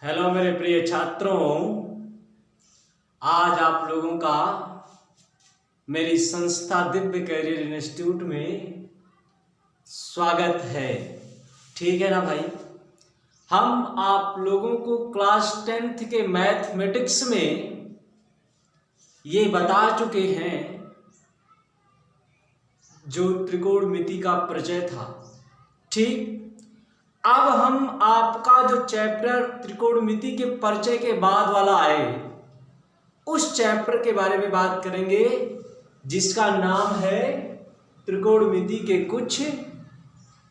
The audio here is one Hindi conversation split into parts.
हेलो मेरे प्रिय छात्रों, आज आप लोगों का मेरी संस्था दिव्य कैरियर इंस्टीट्यूट में स्वागत है। ठीक है ना भाई। हम आप लोगों को क्लास 10th के मैथमेटिक्स में ये बता चुके हैं जो त्रिकोणमिति का परिचय था। ठीक, अब हम आपका जो चैप्टर त्रिकोणमिति के परिचय के बाद वाला आए उस चैप्टर के बारे में बात करेंगे जिसका नाम है त्रिकोणमिति के कुछ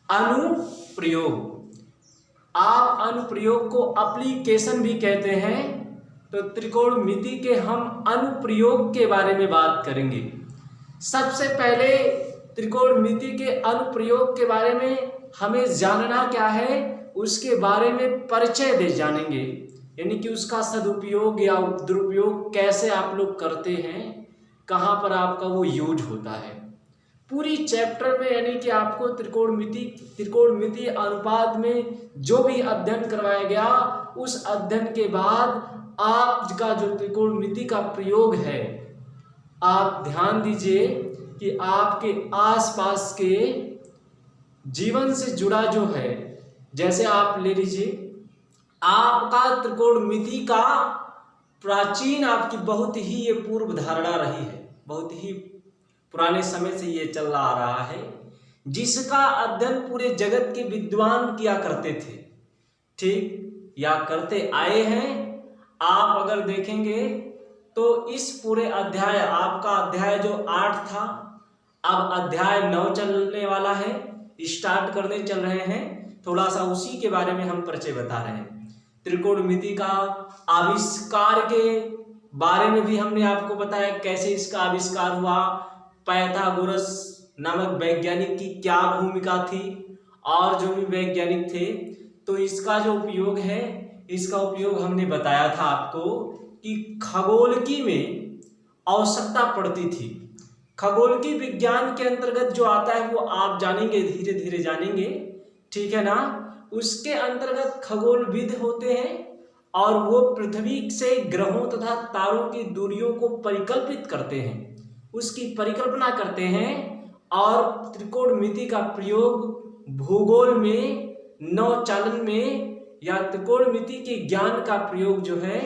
अनुप्रयोग। आप अनुप्रयोग को एप्लीकेशन भी कहते हैं, तो त्रिकोणमिति के हम अनुप्रयोग के बारे में बात करेंगे। सबसे पहले त्रिकोणमिति के अनुप्रयोग के बारे में हमें जानना क्या है, उसके बारे में परिचय दे जानेंगे, यानी कि उसका सदुपयोग या दुरुपयोग कैसे आप लोग करते हैं, कहाँ पर आपका वो यूज होता है। पूरी चैप्टर में यानी कि आपको त्रिकोणमिति अनुपात में जो भी अध्ययन करवाया गया उस अध्ययन के बाद आपका जो त्रिकोणमिति का प्रयोग है, आप ध्यान दीजिए कि आपके आसपास के जीवन से जुड़ा जो है, जैसे आप ले लीजिए आपका त्रिकोणमिति का प्राचीन आपकी बहुत ही ये पूर्व धारणा रही है, बहुत ही पुराने समय से ये चल आ रहा है, जिसका अध्ययन पूरे जगत के विद्वान किया करते थे। ठीक, या करते आए हैं। आप अगर देखेंगे तो इस पूरे अध्याय, आपका अध्याय जो 8 था, अब अध्याय 9 चलने वाला है, स्टार्ट करने चल रहे हैं। थोड़ा सा उसी के बारे में हम परिचय बता रहे हैं। त्रिकोणमिति का आविष्कार के बारे में भी हमने आपको बताया कैसे इसका आविष्कार हुआ, पाइथागोरस नामक वैज्ञानिक की क्या भूमिका थी, और जो भी वैज्ञानिक थे, तो इसका जो उपयोग है, इसका उपयोग हमने बताया था आपको कि खगोलकी में आवश्यकता पड़ती थी। खगोलकी विज्ञान के अंतर्गत जो आता है वो आप जानेंगे, धीरे धीरे जानेंगे, ठीक है ना। उसके अंतर्गत खगोलविद होते हैं और वो पृथ्वी से ग्रहों तथा तारों की दूरियों को परिकल्पित करते हैं, उसकी परिकल्पना करते हैं। और त्रिकोणमिति का प्रयोग भूगोल में, नौचालन में, या त्रिकोणमिति के ज्ञान का प्रयोग जो है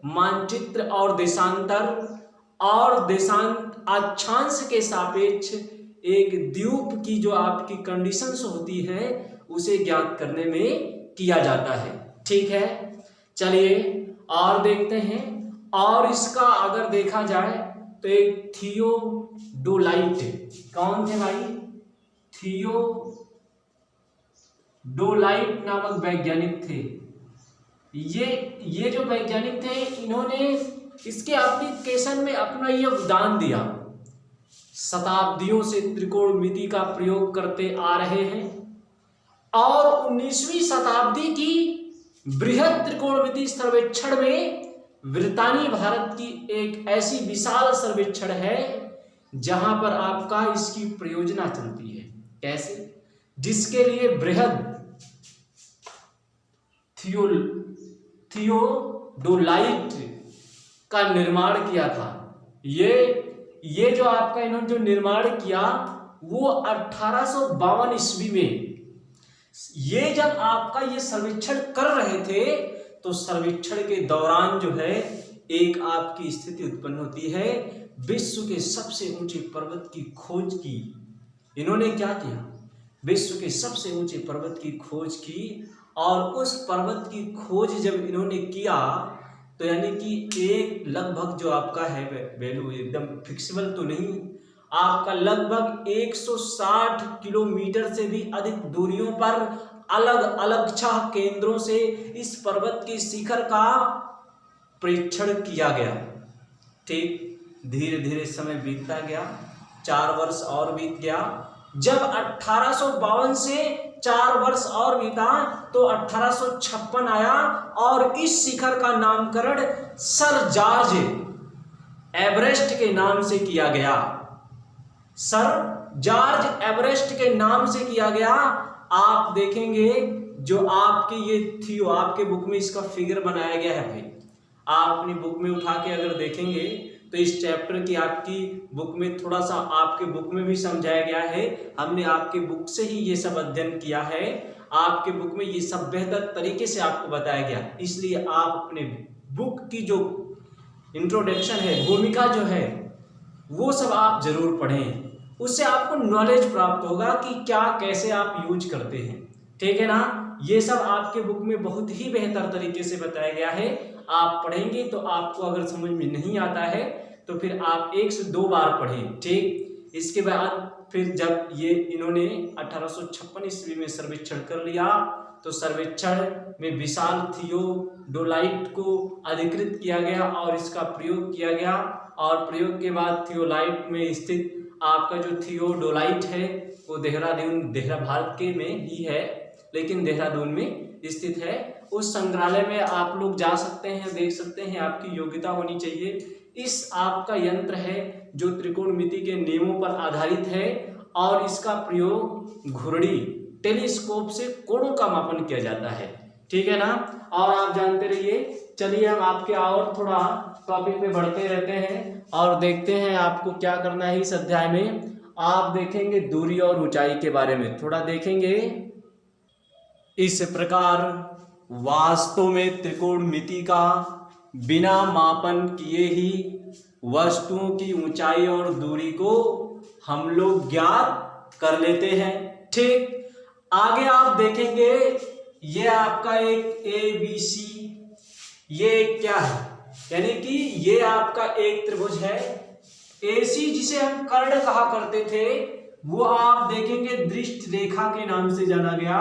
मानचित्र और देशांतर अक्षांश के सापेक्ष एक द्वीप की जो आपकी कंडीशंस होती है उसे ज्ञात करने में किया जाता है। ठीक है, चलिए और देखते हैं। और इसका अगर देखा जाए तो एक थियोडोलाइट, कौन थे भाई? थियोडोलाइट नामक वैज्ञानिक थे। ये जो वैज्ञानिक थे, इन्होंने इसके एप्लीकेशन में अपना योगदान दिया। शताब्दियों से त्रिकोणमिति का प्रयोग करते आ रहे हैं और 19वीं शताब्दी की बृहद त्रिकोणमिति सर्वेक्षण में ब्रितानी भारत की एक ऐसी विशाल सर्वेक्षण है जहां पर आपका इसकी प्रयोजना चलती है। कैसे? जिसके लिए बृहद थियोडोलाइट का निर्माण किया था। ये जो आपका इन्होंने जो निर्माण किया वो 1852 ईस्वी में, ये जब आपका ये सर्वेक्षण कर रहे थे तो सर्वेक्षण के दौरान जो है एक आपकी स्थिति उत्पन्न होती है। विश्व के सबसे ऊंचे पर्वत की खोज की इन्होंने। क्या किया? विश्व के सबसे ऊंचे पर्वत की खोज की, और उस पर्वत की खोज जब इन्होंने किया तो यानी कि एक लगभग जो आपका है वैल्यू, एकदम फिक्सिबल तो नहीं, आपका लगभग 160 किलोमीटर से भी अधिक दूरियों पर अलग अलग 6 केंद्रों से इस पर्वत के शिखर का परीक्षण किया गया। ठीक, धीरे धीरे समय बीतता गया, 4 वर्ष और बीत गया। जब 1852 से 4 वर्ष और बीता तो 1856 आया और इस शिखर का नामकरण सर जॉर्ज एवरेस्ट के नाम से किया गया। सर जॉर्ज एवरेस्ट के नाम से किया गया। आप देखेंगे जो आपके ये थियो, आपके बुक में इसका फिगर बनाया गया है भाई। आप अपनी बुक में उठा के अगर देखेंगे तो इस चैप्टर की आपकी बुक में थोड़ा सा आपके बुक में भी समझाया गया है। हमने आपके बुक से ही ये सब अध्ययन किया है, आपके बुक में ये सब बेहतर तरीके से आपको बताया गया। इसलिए आप अपने बुक की जो इंट्रोडक्शन है, भूमिका जो है, वो सब आप जरूर पढ़ें। उससे आपको नॉलेज प्राप्त होगा कि क्या कैसे आप यूज करते हैं। ठीक है ना, ये सब आपके बुक में बहुत ही बेहतर तरीके से बताया गया है। आप पढ़ेंगे तो आपको अगर समझ में नहीं आता है तो फिर आप 1 से 2 बार पढ़ें। ठीक, इसके बाद फिर जब ये इन्होंने 1856 ईस्वी में सर्वेक्षण कर लिया तो सर्वेक्षण में विशाल थियोडोलाइट को अधिकृत किया गया और इसका प्रयोग किया गया। और प्रयोग के बाद थियोलाइट में स्थित आपका जो थियोडोलाइट है वो देहरादून भारत के में ही है, लेकिन देहरादून में स्थित है। उस संग्रहालय में आप लोग जा सकते हैं, देख सकते हैं। आपकी योग्यता होनी चाहिए। इस आपका यंत्र है जो त्रिकोणमिति के नियमों पर आधारित है और इसका प्रयोग घुरड़ी टेलीस्कोप से कोणों का मापन किया जाता है। ठीक है ना, और आप जानते रहिए। चलिए हम आपके और थोड़ा टॉपिक पे बढ़ते रहते हैं और देखते हैं आपको क्या करना है इस अध्याय में। आप देखेंगे दूरी और ऊंचाई के बारे में थोड़ा देखेंगे। इस प्रकार वास्तव में त्रिकोणमिति का बिना मापन किए ही वस्तुओं की ऊंचाई और दूरी को हम लोग ज्ञात कर लेते हैं। ठीक, आगे आप देखेंगे ये आपका एक ABC, ये क्या है, यानी कि ये आपका एक त्रिभुज है। AC जिसे हम कर्ण कहा करते थे वो आप देखेंगे दृष्ट रेखा के नाम से जाना गया।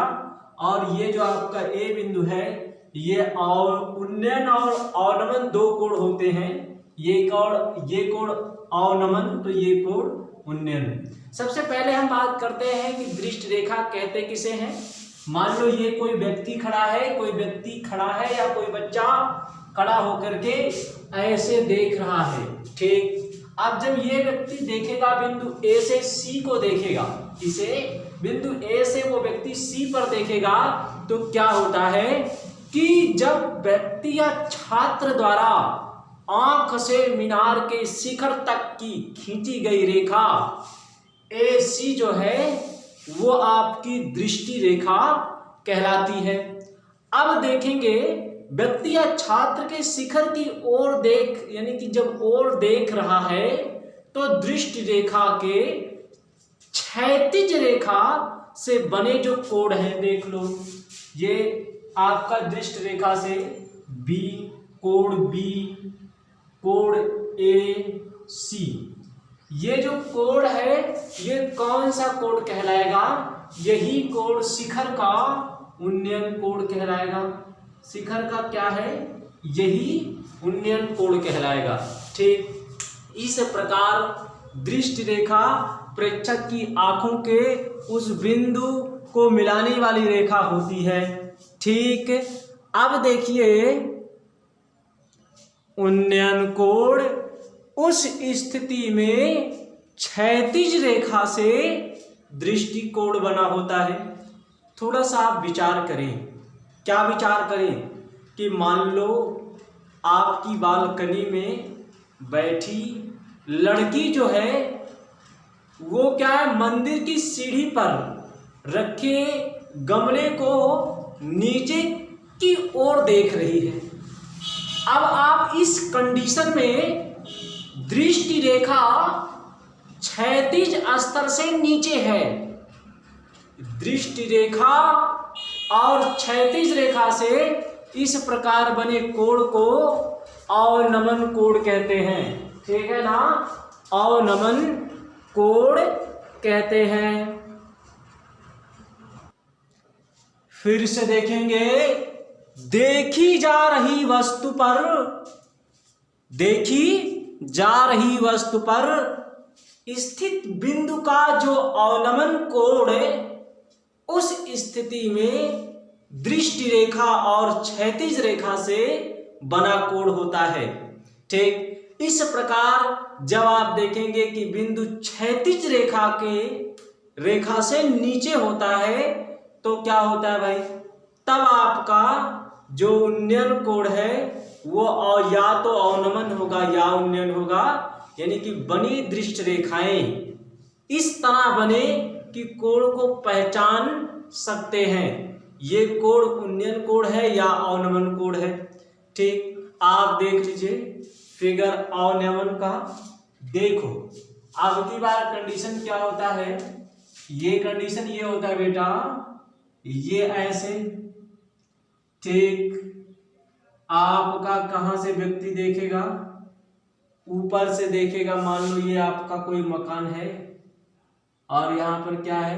और ये जो आपका A बिंदु है ये और उन्नयन और अवनमन 2 कोण होते हैं। ये कोण अवनमन, तो ये कोण उन्नयन। सबसे पहले हम बात करते हैं कि दृष्ट रेखा कहते किसे हैं। मान लो ये कोई व्यक्ति खड़ा है, या कोई बच्चा खड़ा होकर के ऐसे देख रहा है। ठीक, अब जब ये व्यक्ति देखेगा बिंदु A से C को देखेगा, इसे बिंदु A से वो व्यक्ति C पर देखेगा, तो क्या होता है कि जब व्यक्ति या छात्र द्वारा आंख से मीनार के शिखर तक की खींची गई रेखा AC जो है वो आपकी दृष्टि रेखा कहलाती है। अब देखेंगे व्यक्ति या छात्र के शिखर की ओर देख, यानी कि जब ओर देख रहा है तो दृष्टि रेखा के क्षैतिज रेखा से बने जो कोण हैं, देख लो ये आपका दृष्टि रेखा से B, कोण B, कोण AC, ये जो कोण है ये कौन सा कोण कहलाएगा? यही कोण शिखर का उन्नयन कोण कहलाएगा। शिखर का क्या है? यही उन्नयन कोण कहलाएगा। ठीक, इस प्रकार दृष्टि रेखा प्रेक्षक की आंखों के उस बिंदु को मिलाने वाली रेखा होती है। ठीक, अब देखिए उन्नयन कोण उस स्थिति में क्षैतिज रेखा से दृष्टि कोण बना होता है। थोड़ा सा आप विचार करें। क्या विचार करें कि मान लो आपकी बालकनी में बैठी लड़की जो है वो क्या है, मंदिर की सीढ़ी पर रखे गमले को नीचे की ओर देख रही है। अब आप इस कंडीशन में दृष्टि रेखा क्षैतिज स्तर से नीचे है। दृष्टि रेखा और क्षैतिज रेखा से इस प्रकार बने कोण को अवनमन कोण कहते हैं। ठीक है ना, अवनमन कोण कहते हैं। फिर से देखेंगे, देखी जा रही वस्तु पर स्थित बिंदु का जो अवनमन कोण है उस स्थिति में दृष्टि रेखा और क्षैतिज रेखा से बना कोण होता है। ठीक, इस प्रकार जब आप देखेंगे कि बिंदु क्षैतिज रेखा से नीचे होता है तो क्या होता है भाई, तब आपका जो उन्नयन कोण है वो या तो अवनमन होगा या उन्नयन होगा, यानी कि बनी दृष्ट रेखाएं इस तरह बने कि कोण को पहचान सकते हैं ये कोण उन्नयन कोण है या अवनमन कोण है। ठीक, आप देख लीजिए फिगर अवनमन का। देखो अब की बार कंडीशन क्या होता है, ये कंडीशन ये होता है बेटा, ये ऐसे। ठीक, आपका कहां से व्यक्ति देखेगा, ऊपर से देखेगा। मान लो ये आपका कोई मकान है और यहाँ पर क्या है,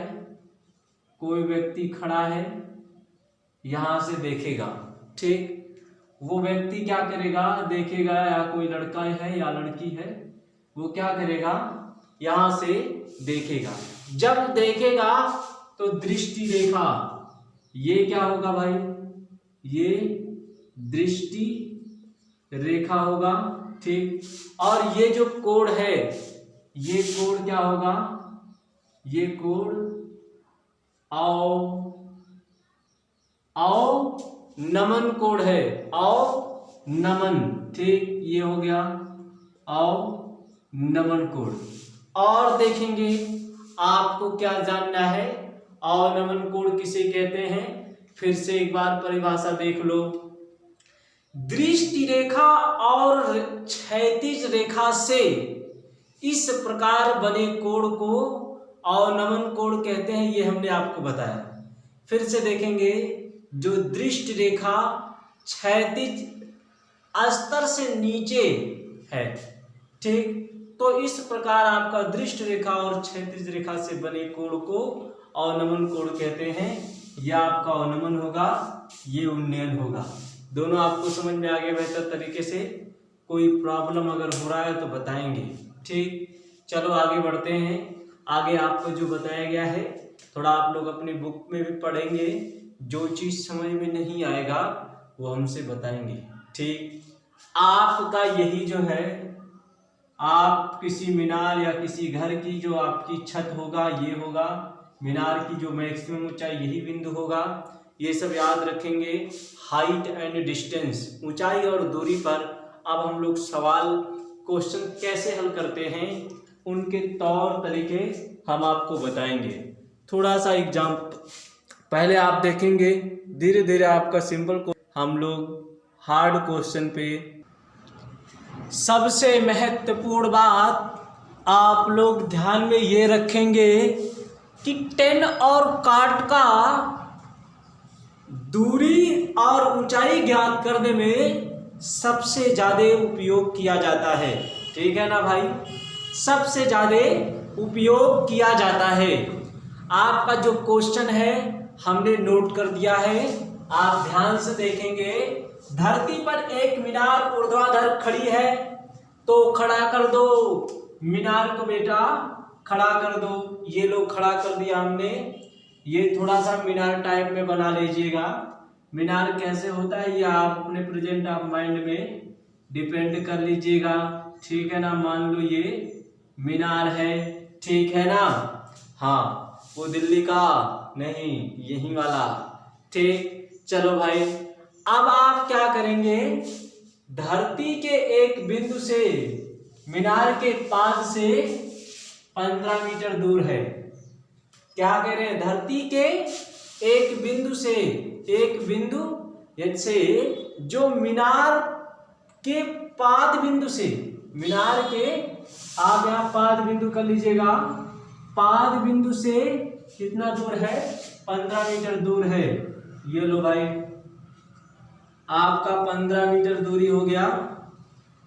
कोई व्यक्ति खड़ा है, यहां से देखेगा। ठीक, वो व्यक्ति क्या करेगा, देखेगा, या कोई लड़का है या लड़की है, वो क्या करेगा, यहां से देखेगा। जब देखेगा तो दृष्टि रेखा, ये क्या होगा भाई, ये दृष्टि रेखा होगा। ठीक, और ये जो कोण है, ये कोण क्या होगा, ये कोण अवनमन कोण है, अवनमन। ठीक, ये हो गया अवनमन कोण। और देखेंगे आपको क्या जानना है, अवनमन कोण किसे कहते हैं, फिर से एक बार परिभाषा देख लो। दृष्टि रेखा और क्षैतिज रेखा से इस प्रकार बने कोण को अवनमन कोण कहते हैं, ये हमने आपको बताया। फिर से देखेंगे, जो दृष्टि रेखा क्षैतिज स्तर से नीचे है, ठीक, तो इस प्रकार आपका दृष्टि रेखा और क्षैतिज रेखा से बने कोण को अवनमन कोण कहते हैं। यह आपका अवनमन होगा, ये उन्नयन होगा। दोनों आपको समझ में आ गए बेहतर तरीके से। कोई प्रॉब्लम अगर हो रहा है तो बताएंगे। ठीक, चलो आगे बढ़ते हैं। आगे आपको जो बताया गया है थोड़ा आप लोग अपनी बुक में भी पढ़ेंगे, जो चीज़ समझ में नहीं आएगा वो हमसे बताएंगे। ठीक, आपका यही जो है, आप किसी मीनार या किसी घर की जो आपकी छत होगा, ये होगा मीनार की जो मैक्सिमम ऊंचाई, यही बिंदु होगा। ये सब याद रखेंगे। हाइट एंड डिस्टेंस, ऊंचाई और दूरी पर अब हम लोग सवाल क्वेश्चन कैसे हल करते हैं, उनके तौर तरीके हम आपको बताएंगे। थोड़ा सा एग्जाम पहले आप देखेंगे, धीरे धीरे आपका सिंपल हम लोग हार्ड क्वेश्चन पे। सबसे महत्वपूर्ण बात आप लोग ध्यान में ये रखेंगे कि 10 और काट का दूरी और ऊंचाई ज्ञात करने में सबसे ज़्यादा उपयोग किया जाता है। ठीक है ना भाई, सबसे ज़्यादा उपयोग किया जाता है। आपका जो क्वेश्चन है हमने नोट कर दिया है, आप ध्यान से देखेंगे। धरती पर एक मीनार ऊर्ध्वाधर खड़ी है, तो खड़ा कर दो मीनार को बेटा, खड़ा कर दो। ये लोग खड़ा कर दिया हमने। ये थोड़ा सा मीनार टाइप में बना लीजिएगा। मीनार कैसे होता है ये आप अपने प्रेजेंट ऑफ माइंड में डिपेंड कर लीजिएगा। ठीक है ना, मान लो ये मीनार है, ठीक है ना। हाँ, वो दिल्ली का नहीं, यही वाला। ठीक, चलो भाई, अब आप क्या करेंगे, धरती के एक बिंदु से मीनार के पाद से 15 मीटर दूर है। क्या कह रहे हैं, धरती के एक बिंदु से, एक बिंदु से जो मीनार के पाद बिंदु से, मीनार के आप यहाँ पाद बिंदु कर लीजिएगा, पाद बिंदु से कितना दूर है, 15 मीटर दूर है। ये लो भाई, आपका 15 मीटर दूरी हो गया।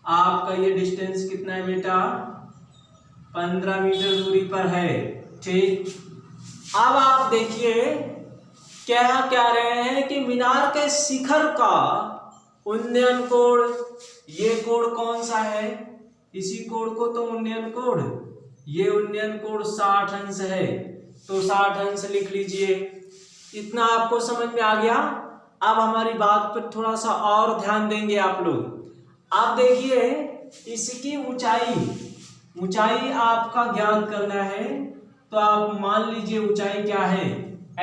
आपका ये डिस्टेंस कितना है बेटा, 15 मीटर दूरी पर है। ठीक, अब आप देखिए क्या रहे हैं कि मीनार के शिखर का उन्नयन कोण, ये कोण कौन सा है, इसी कोण को तो उन्नयन कोण, ये उन्नयन कोण 60 अंश है, तो 60 अंश लिख लीजिए। इतना आपको समझ में आ गया। अब हमारी बात पर थोड़ा सा और ध्यान देंगे आप लोग। आप देखिए इसकी ऊंचाई आपका ज्ञात करना है। तो आप मान लीजिए ऊंचाई क्या है,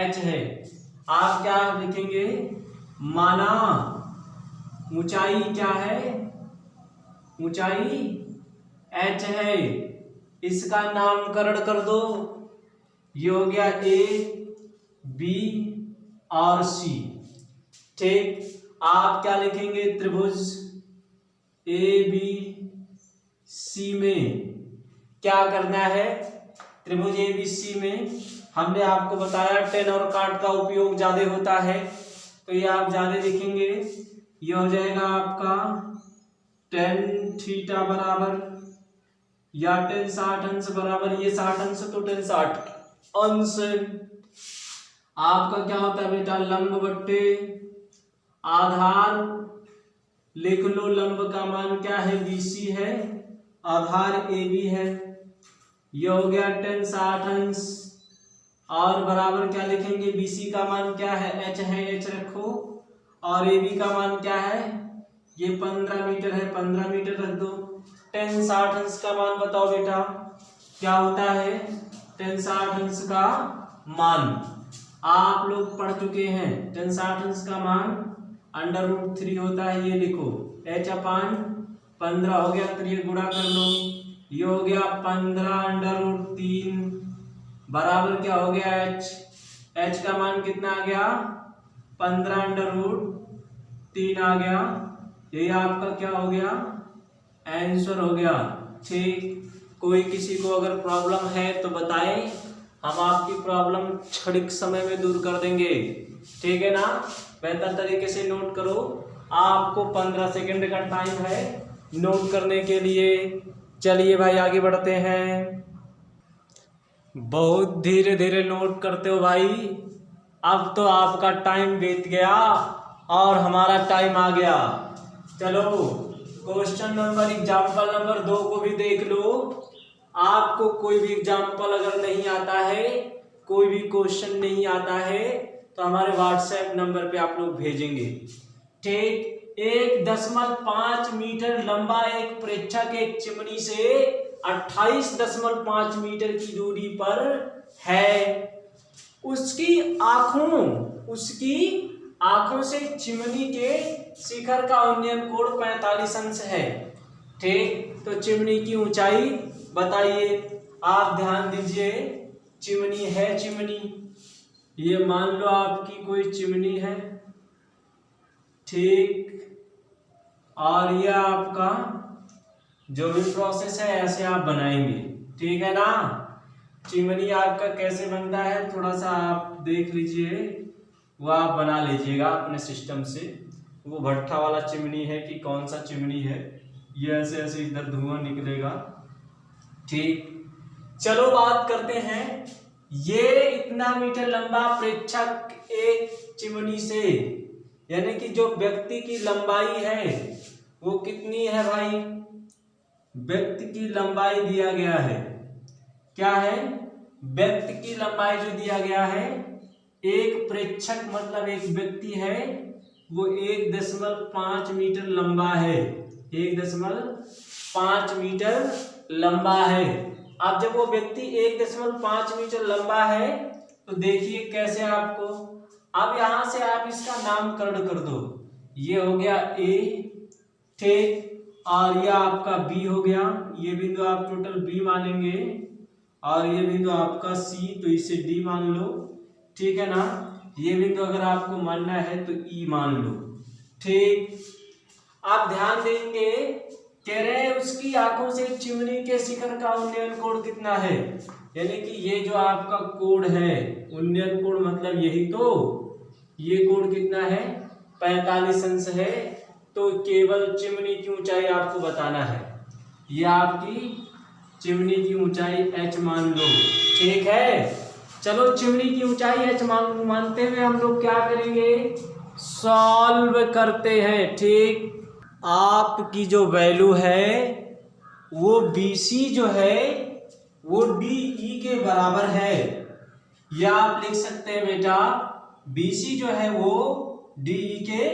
h है। आप क्या लिखेंगे, माना ऊंचाई क्या है, ऊंचाई h है। इसका नामकरण कर दो, ये हो गया A, B और C। ठीक, आप क्या लिखेंगे, त्रिभुज ABC में क्या करना है, त्रिभुज ABC में हमने आपको बताया टेन और काट का उपयोग ज्यादा होता है, तो ये आप ज्यादा लिखेंगे। ये हो जाएगा आपका टेन थीटा बराबर या टेन 60 अंश बराबर, ये 60 अंश तो टेन 60 अंश। आपका क्या होता है बेटा, लंब बट्टे आधार लिख लो। लंब का मान क्या है, BC है, आधार AB है। ये हो गया टेन 60 अंश और बराबर क्या लिखेंगे, BC का मान क्या है, h है, h रखो, और AB का मान क्या है, ये 15 मीटर है, 15 मीटर रख दो। टेन 60 अंश का मान बताओ बेटा क्या होता है, टेन 60 अंश का मान आप लोग पढ़ चुके हैं। टेन 60 अंश का मान √3 होता है, ये लिखो, h/15 हो गया, तो ये गुणा कर लो, ये हो गया 15√3 बराबर क्या हो गया, h का मान कितना आ गया, 15√3 आ गया। यही आपका क्या हो गया, आंसर हो गया। ठीक, कोई किसी को अगर प्रॉब्लम है तो बताएं, हम आपकी प्रॉब्लम क्षणिक समय में दूर कर देंगे। ठीक है ना, बेहतर तरीके से नोट करो। आपको 15 सेकंड का टाइम है नोट करने के लिए। चलिए भाई आगे बढ़ते हैं। बहुत धीरे धीरे नोट करते हो भाई। अब तो आपका टाइम बीत गया और हमारा टाइम आ गया। चलो क्वेश्चन नंबर एग्जाम्पल नंबर 2 को भी देख लो। आपको कोई भी एग्जाम्पल अगर नहीं आता है, कोई भी क्वेश्चन नहीं आता है, तो हमारे व्हाट्सएप नंबर पे आप लोग भेजेंगे। ठीक, 1.5 मीटर लंबा एक प्रेक्षक एक चिमनी से 28.5 मीटर की दूरी पर है। उसकी आंखों से चिमनी के शिखर का उन्नयन कोण 45 अंश है। ठीक, तो चिमनी की ऊंचाई बताइए। आप ध्यान दीजिए, चिमनी है, चिमनी ये मान लो आपकी कोई चिमनी है। ठीक, और ये आपका जो भी प्रोसेस है ऐसे आप बनाएंगे। ठीक है ना, चिमनी आपका कैसे बनता है थोड़ा सा आप देख लीजिए, वो आप बना लीजिएगा अपने सिस्टम से। वो भट्ठा वाला चिमनी है कि कौन सा चिमनी है, ये ऐसे ऐसे इधर धुआं निकलेगा। ठीक, चलो बात करते हैं। ये इतना मीटर लंबा प्रेक्षक एक चिमनी से, यानी कि जो व्यक्ति की लंबाई है वो कितनी है भाई, व्यक्ति की लंबाई दिया गया है, क्या है, व्यक्ति की लंबाई जो दिया गया है, एक प्रेक्षक मतलब एक व्यक्ति है, वो 1.5 मीटर लंबा है, 1.5 मीटर लंबा है। अब जब वो व्यक्ति 1.5 मीटर लंबा है तो देखिए कैसे आपको, अब यहां से आप इसका नामकरण कर दो। ये हो गया A, ठीक, और ये आपका B हो गया, ये बिंदु आप टोटल B मानेंगे, और ये बिंदु आपका C, तो इसे D मान लो। ठीक है ना, ये बिंदु अगर आपको मानना है तो E मान लो। ठीक, आप ध्यान देंगे, कह रहे हैं उसकी आंखों से चिमनी के शिखर का उन्नयन कोण कितना है, यानी कि ये जो आपका कोण है, उन्नयन कोण मतलब यही तो, ये कोण कितना है, 45 अंश है। तो केवल चिमनी की ऊंचाई आपको बताना है, ये आपकी चिमनी की ऊंचाई h मान लो। ठीक है, चलो चिमनी की ऊंचाई h मानते हुए हम लोग क्या करेंगे, सॉल्व करते हैं। ठीक, आपकी जो वैल्यू है वो BC जो है वो DE के बराबर है, या आप लिख सकते हैं बेटा BC जो है वो DE के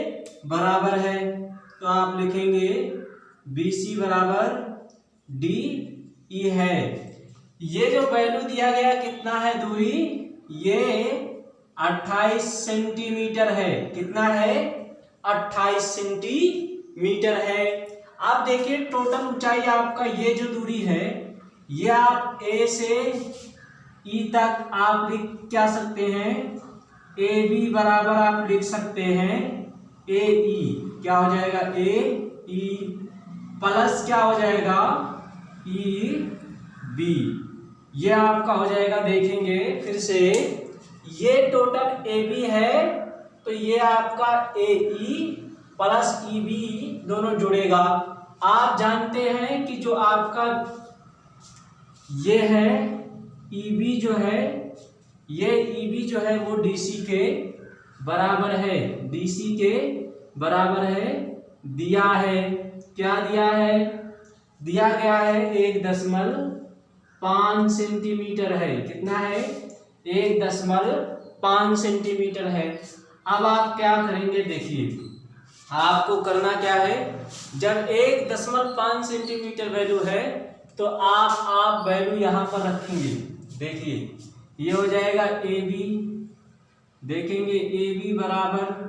बराबर है। तो आप लिखेंगे BC बराबर DE है। ये जो वैल्यू दिया गया कितना है दूरी, ये 28 सेंटीमीटर है। कितना है, 28 सेंटीमीटर है। आप देखिए टोटल ऊंचाई आपका ये जो दूरी है, ये आप A से E तक आप लिख क्या सकते हैं, AB बराबर आप लिख सकते हैं AE। क्या हो जाएगा, AE प्लस क्या हो जाएगा, EB। ये आपका हो जाएगा, देखेंगे फिर से, ये टोटल AB है तो ये आपका AE प्लस EB दोनों जुड़ेगा। आप जानते हैं कि जो आपका ये है EB जो है, ये EB जो है वो DC के बराबर है, DC के बराबर है, दिया है। क्या दिया है, दिया गया है 1.5 सेंटीमीटर है। कितना है, 1.5 सेंटीमीटर है। अब आप क्या करेंगे, देखिए आपको करना क्या है, जब 1.5 सेंटीमीटर वैल्यू है तो आप वैल्यू यहाँ पर रखेंगे। देखिए ये हो जाएगा AB, देखेंगे AB बराबर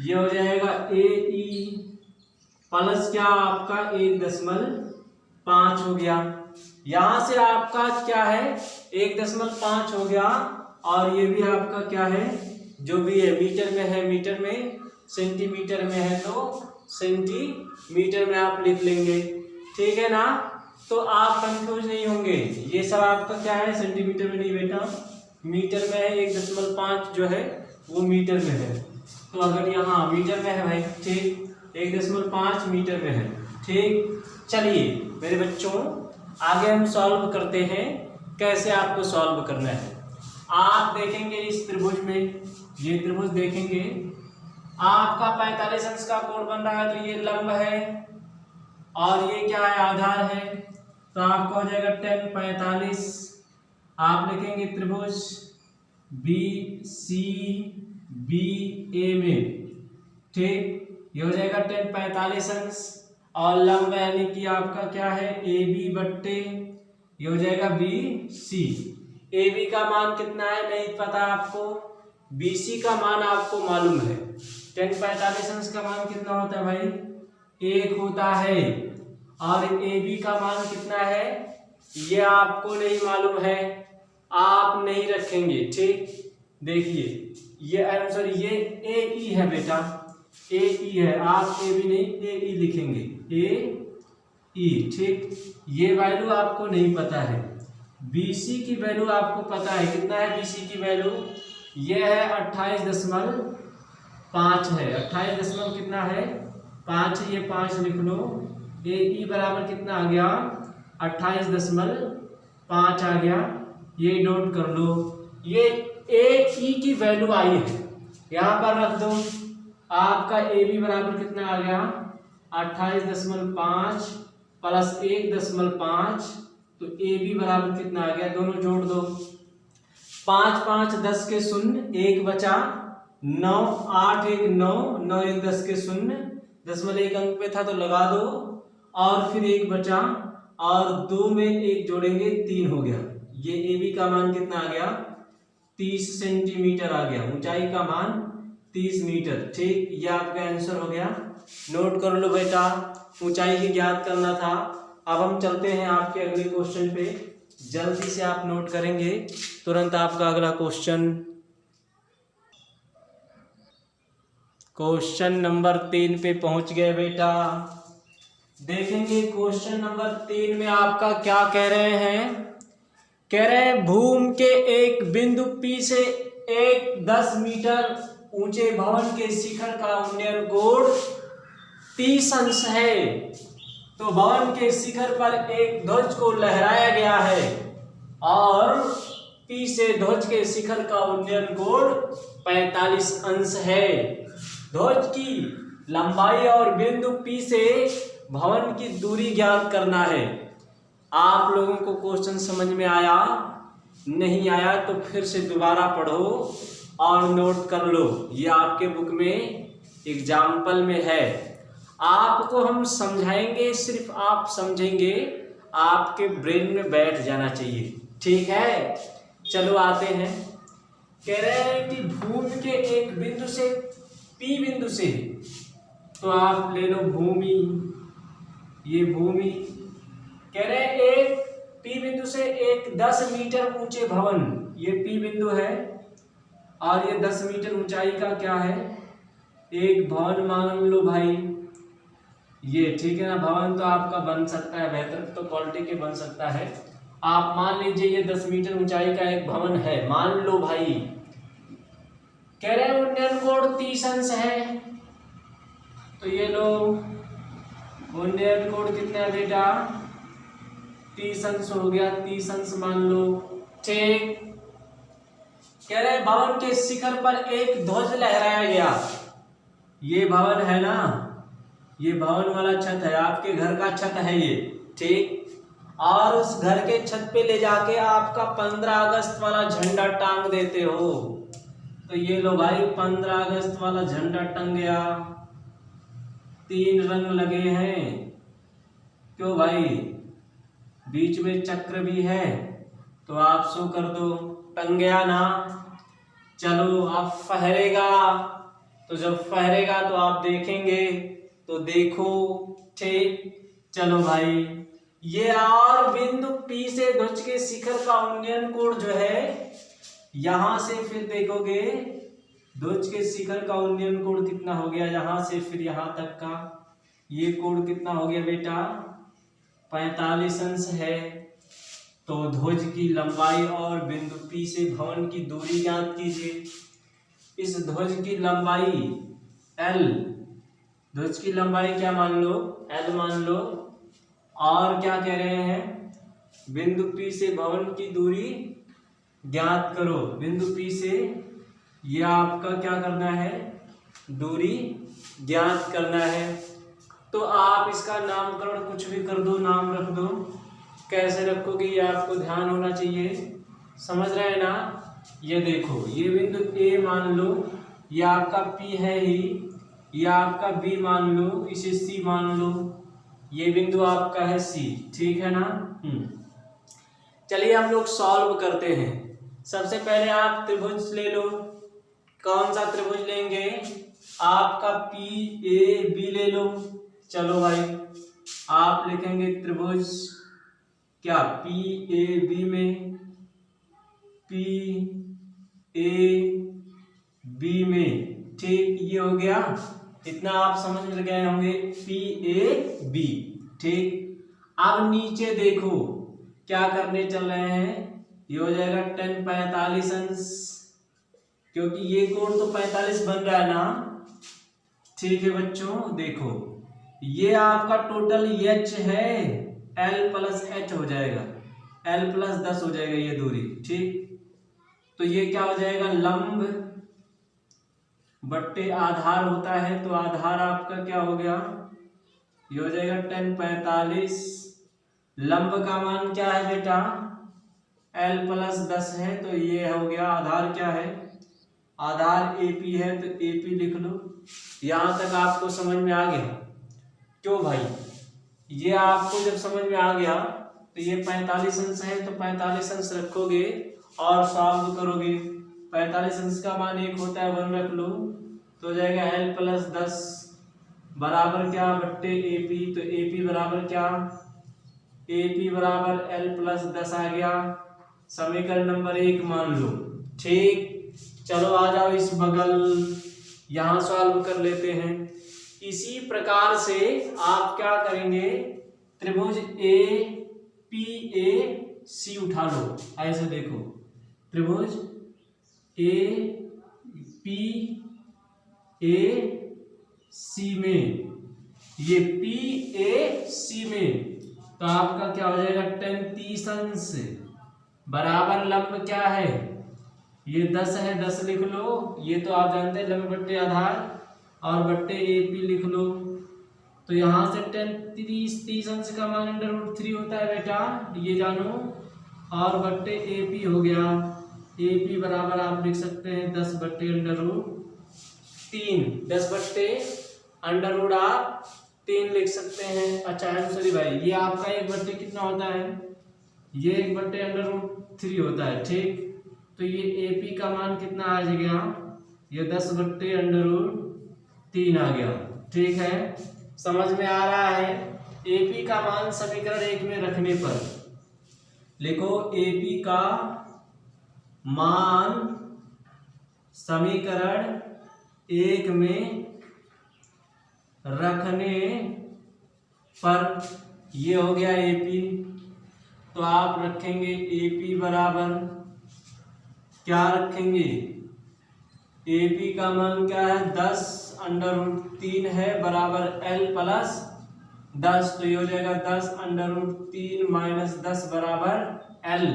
ये हो जाएगा AE प्लस क्या आपका 1.5 हो गया। यहाँ से आपका क्या है 1.5 हो गया, और ये भी आपका क्या है, जो भी है मीटर में है, मीटर में, सेंटीमीटर में है तो सेंटीमीटर में आप लिख लेंगे। ठीक है ना, तो आप कंफ्यूज नहीं होंगे। ये सब आपका क्या है, सेंटीमीटर में नहीं बेटा, मीटर में है। 1.5 जो है वो मीटर में है, तो अगर यहाँ मीटर में है भाई, ठीक, 1.5 मीटर में है। ठीक, चलिए मेरे बच्चों आगे हम सॉल्व करते हैं, कैसे आपको सॉल्व करना है। आप देखेंगे इस त्रिभुज में, ये त्रिभुज देखेंगे, आपका 45 अंश का कोण बन रहा है, तो ये लंब है और ये क्या है, आधार है। तो आपका हो जाएगा 10 45। आप लिखेंगे त्रिभुज BCBA में, ठीक, ये हो जाएगा 10 45 अंश, और लंब यानी कि आपका क्या है AB बट्टे ये हो जाएगा BC। AB का मान कितना है नहीं पता आपको, BC का मान आपको मालूम है। 10 45 अंश का मान कितना होता है भाई, 1 होता है, और AB का मान कितना है ये आपको नहीं मालूम है, आप नहीं रखेंगे। ठीक, देखिए ये आंसर ये AE है बेटा, AE है, आप AB नहीं AE लिखेंगे, AE। ठीक, ये वैल्यू आपको नहीं पता है। BC की वैल्यू आपको पता है, कितना है BC की वैल्यू, ये है 28.5 है। 28 दशमलव कितना है 5, ये 5 लिख लो। AE बराबर कितना आ गया 28.5 आ गया, ये नोट कर लो। ये AE की वैल्यू आई है, यहाँ पर रख दो। आपका AB बराबर कितना आ गया 28.5 प्लस 1.5, तो AB बराबर कितना आ गया, दोनों जोड़ दो। 5 5 10 के शून्य, 1 बचा, 9 8 1 9, 9 1 10 के शून्य, 1 अंक पे था तो लगा दो, और फिर 1 बचा, और 2 में 1 जोड़ेंगे 3 हो गया। ये AB का मान कितना आ गया 30 सेंटीमीटर आ गया, ऊंचाई का मान 30 मीटर। ठीक, ये आपका आंसर हो गया, नोट कर लो बेटा, ऊंचाई की ज्ञात करना था। अब हम चलते हैं आपके अगले क्वेश्चन पे, जल्दी से आप नोट करेंगे तुरंत आपका अगला क्वेश्चन नंबर 3 पे पहुंच गए बेटा। देखेंगे क्वेश्चन नंबर 3 में आपका क्या कह रहे हैं, कह रहे हैं भूमि के एक बिंदु P से एक 10 मीटर ऊंचे भवन के शिखर का उन्नयन कोण 30 अंश है। तो भवन के शिखर पर एक ध्वज को लहराया गया है, और P से ध्वज के शिखर का उन्नयन कोण 45 अंश है। ध्वज की लंबाई और बिंदु P से भवन की दूरी ज्ञात करना है। आप लोगों को क्वेश्चन समझ में आया, नहीं आया तो फिर से दोबारा पढ़ो और नोट कर लो, ये आपके बुक में एग्जाम्पल में है। आपको हम समझाएंगे, सिर्फ आप समझेंगे, आपके ब्रेन में बैठ जाना चाहिए। ठीक है, चलो आते हैं। कह रहे हैं कि भूमि के एक बिंदु से पी बिंदु से, तो आप ले लो भूमि, ये भूमि। कह रहे हैं एक पी बिंदु से एक 10 मीटर ऊंचे भवन, ये पी बिंदु है और ये 10 मीटर ऊंचाई का क्या है, एक भवन मान लो भाई। ये ठीक है ना, भवन तो आपका बन सकता है, बेहतर तो क्वालिटी के बन सकता है। आप मान लीजिए ये 10 मीटर ऊंचाई का एक भवन है, मान लो भाई। कह रहे हैं उन्नयन कोण 30 अंश है, तो ये लो उन्नयन कोण कितना है बेटा, 30 अंश हो गया, 30 अंश मान लो। ठीक। कह रहे भवन के शिखर पर एक ध्वज लहराया गया, ये भवन है ना, ये भवन वाला छत है, आपके घर का छत है ये। ठीक। और उस घर के छत पे ले जाके आपका 15 अगस्त वाला झंडा टांग देते हो, तो ये लो भाई 15 अगस्त वाला झंडा टंग गया। 3 रंग लगे हैं, क्यों भाई, बीच में चक्र भी है, तो आप शो कर दो, टंग गया ना। चलो अब फहरेगा, तो जब फहरेगा तो आप देखेंगे, तो देखो। ठीक। चलो भाई, ये और बिंदु P से ध्वज के शिखर का उन्नयन कोण जो है, यहां से फिर देखोगे ध्वज के शिखर का उन्नयन कोण कितना हो गया, यहां से फिर यहां तक का ये कोण कितना हो गया बेटा, 45 अंश है। तो ध्वज की लंबाई और बिंदु P से भवन की दूरी ज्ञात कीजिए। इस ध्वज की लंबाई L, ध्वज की लंबाई क्या मान लो, L मान लो, और क्या कह रहे हैं, बिंदु P से भवन की दूरी ज्ञात करो। बिंदु P से ये आपका क्या करना है, दूरी ज्ञात करना है। तो आप इसका नामकरण कुछ भी कर दो, नाम रख दो, कैसे रखोगे ये आपको ध्यान होना चाहिए, समझ रहे हैं ना। ये देखो, ये बिंदु A मान लो, ये आपका P है ही, ये आपका B मान लो, इसे C मान लो, ये बिंदु आपका है C। ठीक है ना। चलिए हम लोग सॉल्व करते हैं। सबसे पहले आप त्रिभुज ले लो, कौन सा त्रिभुज लेंगे, आपका PAB ले लो। चलो भाई, आप लिखेंगे त्रिभुज क्या, PAB में, PAB में। ठीक, ये हो गया, इतना आप समझ में गए होंगे, PAB। ठीक। अब नीचे देखो क्या करने चल रहे हैं, ये हो जाएगा tan 45 अंश, क्योंकि ये कोण तो 45 बन रहा है ना। ठीक है बच्चों, देखो ये आपका टोटल H है, L प्लस H हो जाएगा, L प्लस 10 हो जाएगा ये दूरी। ठीक। तो ये क्या हो जाएगा, लंब बट्टे आधार होता है, तो आधार आपका क्या हो गया, ये हो जाएगा tan 45। लंब का मान क्या है बेटा, L प्लस 10 है, तो ये हो गया, आधार क्या है, आधार AP है, तो AP लिख लो। यहां तक आपको समझ में आ गया, क्यों भाई, ये आपको जब समझ में आ गया, तो ये 45 अंश है, तो 45 अंश रखोगे और सॉल्व करोगे। 45 अंश का मान 1 होता है, 1 रख लो, तो हो जाएगा L प्लस 10 बराबर क्या, बट्टे AP, तो AP बराबर क्या, AP बराबर L प्लस 10 आ गया, समीकरण नंबर 1 मान लो। ठीक। चलो आ जाओ इस बगल, यहां सॉल्व कर लेते हैं। इसी प्रकार से आप क्या करेंगे, त्रिभुज APAC उठा लो, ऐसे देखो, त्रिभुज APAC में, ये PAC में, तो आपका क्या हो जाएगा, tan 30 अंश बराबर लंब क्या है, ये 10 है, 10 लिख लो, ये तो आप जानते हैं लंब बट्टे आधार, और बट्टे AP लिख लो। तो यहां से tan 30 अंश का मान √3 होता है बेटा, ये जानो, और बट्टे AP हो गया, AP बराबर आप लिख सकते हैं 10 बट्टे √3, 10 बट्टे √3 3 लिख सकते हैं। अच्छा आंसर भाई, ये आपका 1/3 कितना होता है, ये 1/√3 होता है, ठीक। तो ये AP का मान कितना आ गया, ये 10/√3 आ गया, ठीक है। समझ में आ रहा है। AP का मान समीकरण 1 में रखने पर लिखो, AP का मान समीकरण 1 में रखने पर ये हो गया AP। तो आप रखेंगे AP बराबर क्या रखेंगे, AP का मान क्या है, 10/√3 है बराबर L प्लस 10। तो ये हो जाएगा 10/√3 माइनस 10 बराबर L।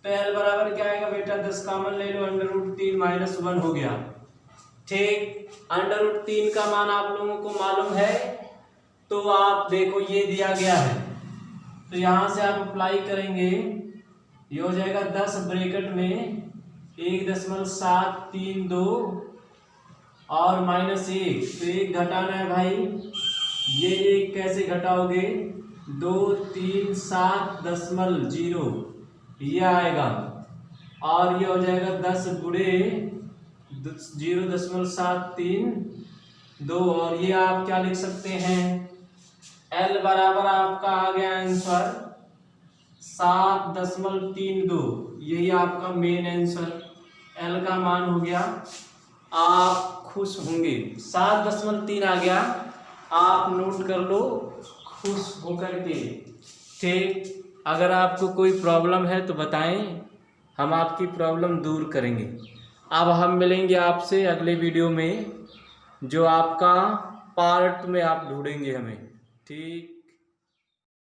तो L बराबर क्या आएगा बेटा, 10 कॉमन ले लो, √3 माइनस 1 हो गया, ठीक। √3 का मान आप लोगों को मालूम है, तो आप देखो ये दिया गया है, तो यहां से आप अप्लाई करेंगे, ये हो जाएगा 10 ब्रैकेट में 1.732 और -1, तो 1 घटाना है भाई, ये 1 कैसे घटाओगे, 2 3 7.0 ये आएगा, और ये हो जाएगा 10 गुणे 0.732, और ये आप क्या लिख सकते हैं, L बराबर आपका आ गया आंसर 7.32, यही आपका मेन आंसर L का मान हो गया। आप खुश होंगे, 7.3 आ गया, आप नोट कर लो खुश होकर के, ठीक। अगर आपको कोई प्रॉब्लम है तो बताएं, हम आपकी प्रॉब्लम दूर करेंगे। अब हम मिलेंगे आपसे अगले वीडियो में, जो आपका पार्ट में आप ढूंढेंगे हमें, ठीक।